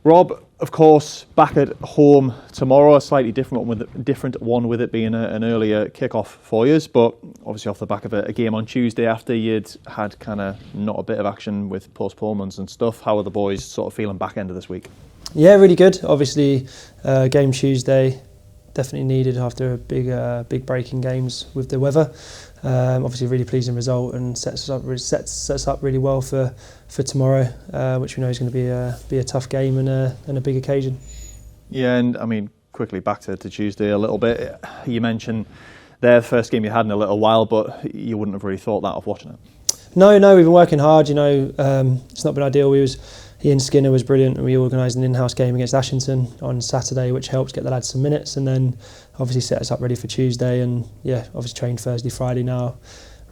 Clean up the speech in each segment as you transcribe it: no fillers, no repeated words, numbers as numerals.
Rob, of course, back at home tomorrow, a slightly different one with it being an earlier kick-off for you, but obviously off the back of a game on Tuesday after you'd had kind of not a bit of action with postponements and stuff. How are the boys sort of feeling back end of this week? Yeah, really good. Obviously, game Tuesday, definitely needed after a big break in games with the weather. Obviously, a really pleasing result and sets us up really well for tomorrow, which we know is going to be a tough game and a big occasion. Yeah, and I mean, quickly back to Tuesday a little bit. You mentioned the first game you had in a little while, but you wouldn't have really thought that of watching it. No, we've been working hard. It's not been ideal. Ian Skinner was brilliant, and we organised an in-house game against Ashington on Saturday, which helped get the lads some minutes, and then obviously set us up ready for Tuesday. And yeah, obviously trained Thursday, Friday now,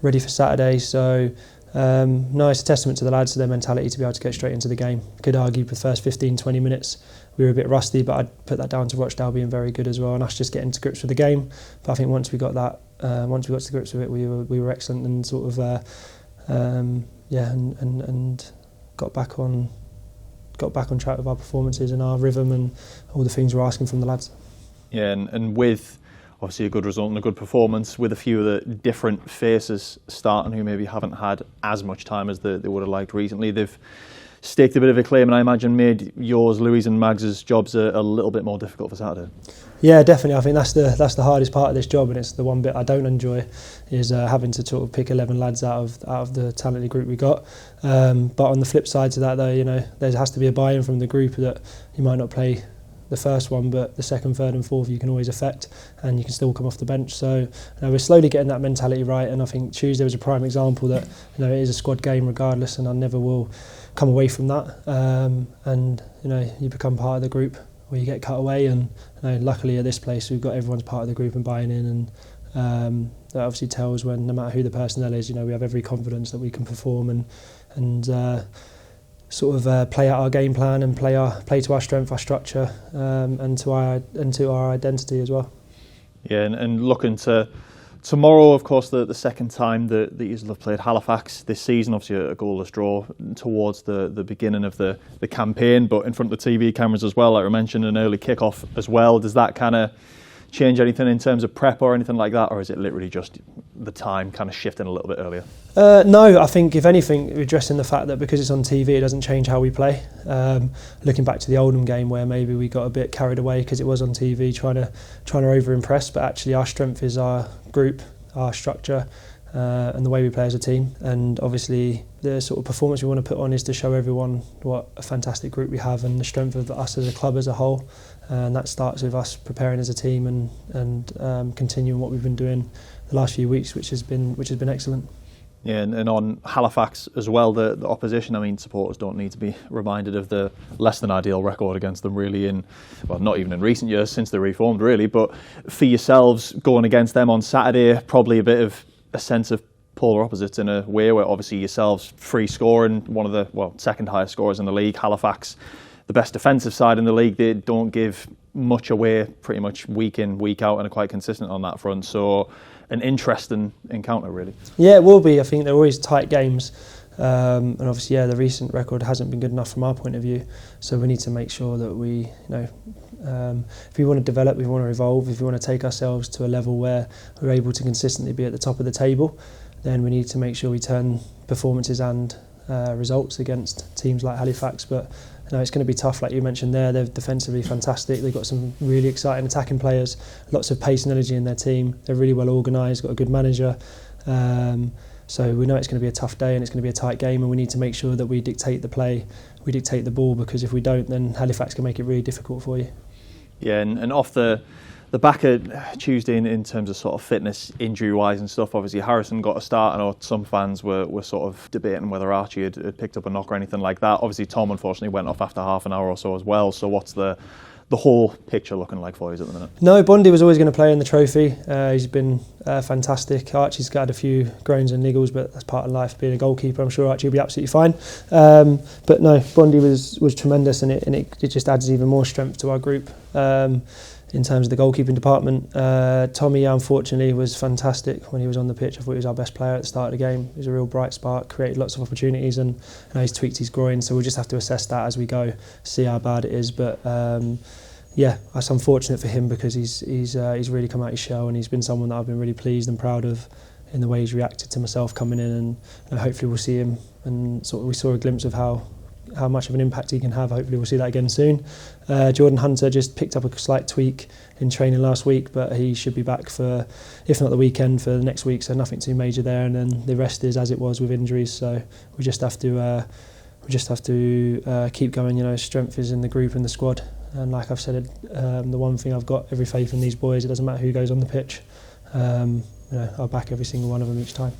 ready for Saturday. So no, it's a testament to the lads, to their mentality to be able to get straight into the game. Could argue for the first 15-20 minutes we were a bit rusty, but I'd put that down to Rochdale being very good as well, and us just getting to grips with the game. But I think once we got to grips with it, we were excellent and sort of and got back on track with our performances and our rhythm and all the things we're asking from the lads. Yeah, and with obviously a good result and a good performance, with a few of the different faces starting who maybe haven't had as much time as they would have liked recently, they've staked a bit of a claim, and I imagine made yours, Louis and Mags's jobs a little bit more difficult for Saturday. Yeah, definitely. I think that's the hardest part of this job, and it's the one bit I don't enjoy, is having to sort of pick 11 lads out of the talented group we got. But on the flip side to that, though, there has to be a buy-in from the group that you might not play the first one, but the second, third and fourth you can always affect, and you can still come off the bench. So we're slowly getting that mentality right, and I think Tuesday was a prime example that it is a squad game regardless, and I never will come away from that. And you become part of the group, or you get cut away, and luckily at this place we've got everyone's part of the group and buying in, and that obviously tells when, no matter who the personnel is, we have every confidence that we can perform and sort of play out our game plan and play to our strength, our structure, and to our identity as well. Yeah, and looking to tomorrow, of course, the second time that you have played Halifax this season, obviously a goalless draw towards the beginning of the campaign, but in front of the TV cameras as well, like I mentioned, an early kick-off as well. Does that kind of change anything in terms of prep or anything like that, or is it literally just the time kind of shifting a little bit earlier? No, I think if anything, we're addressing the fact that because it's on TV, it doesn't change how we play. Looking back to the Oldham game, where maybe we got a bit carried away because it was on TV, trying to over-impress, but actually our strength is our group, our structure, and the way we play as a team. And obviously the sort of performance we want to put on is to show everyone what a fantastic group we have and the strength of us as a club as a whole. And that starts with us preparing as a team and continuing what we've been doing the last few weeks, which has been excellent. Yeah, and on Halifax as well, the opposition, I mean, supporters don't need to be reminded of the less than ideal record against them really not even in recent years since they reformed really, but for yourselves going against them on Saturday, probably a bit of a sense of polar opposites in a way, where obviously yourselves free scoring, one of the second highest scorers in the league. Halifax, the best defensive side in the league, they don't give much away pretty much week in, week out, and are quite consistent on that front. So an interesting encounter really. Yeah, it will be. I think they're always tight games, and obviously the recent record hasn't been good enough from our point of view, so we need to make sure that we if we want to develop, we want to evolve, if we want to take ourselves to a level where we're able to consistently be at the top of the table, then we need to make sure we turn performances and results against teams like Halifax. But it's going to be tough, like you mentioned there. They're defensively fantastic. They've got some really exciting attacking players, lots of pace and energy in their team. They're really well organised, got a good manager. So we know it's going to be a tough day and it's going to be a tight game, and we need to make sure that we dictate the play, we dictate the ball, because if we don't, then Halifax can make it really difficult for you. Yeah, and off the back of Tuesday in terms of sort of fitness, injury-wise and stuff, obviously Harrison got a start. I know some fans were sort of debating whether Archie had picked up a knock or anything like that. Obviously Tom unfortunately went off after half an hour or so as well. So what's the whole picture looking like for you at the minute? No, Bondi was always going to play in the trophy. He's been fantastic. Archie's got a few groans and niggles, but that's part of life, being a goalkeeper. I'm sure Archie will be absolutely fine. But no, Bondi was tremendous, and it just adds even more strength to our group. in terms of the goalkeeping department. Tommy, unfortunately, was fantastic when he was on the pitch. I thought he was our best player at the start of the game. He was a real bright spark, created lots of opportunities, and now he's tweaked his groin, so we'll just have to assess that as we go, see how bad it is. But yeah, that's unfortunate for him because he's really come out his shell, and he's been someone that I've been really pleased and proud of in the way he's reacted to myself coming in, and hopefully we'll see him, and sort of we saw a glimpse of how much of an impact he can have. Hopefully we'll see that again soon. Jordan Hunter just picked up a slight tweak in training last week, but he should be back for, if not the weekend, for the next week, so nothing too major there, and then the rest is as it was with injuries, so we just have to keep going. You know, strength is in the group and the squad, and like I've said, the one thing I've got every faith in these boys. It doesn't matter who goes on the pitch. You know, I'll back every single one of them each time.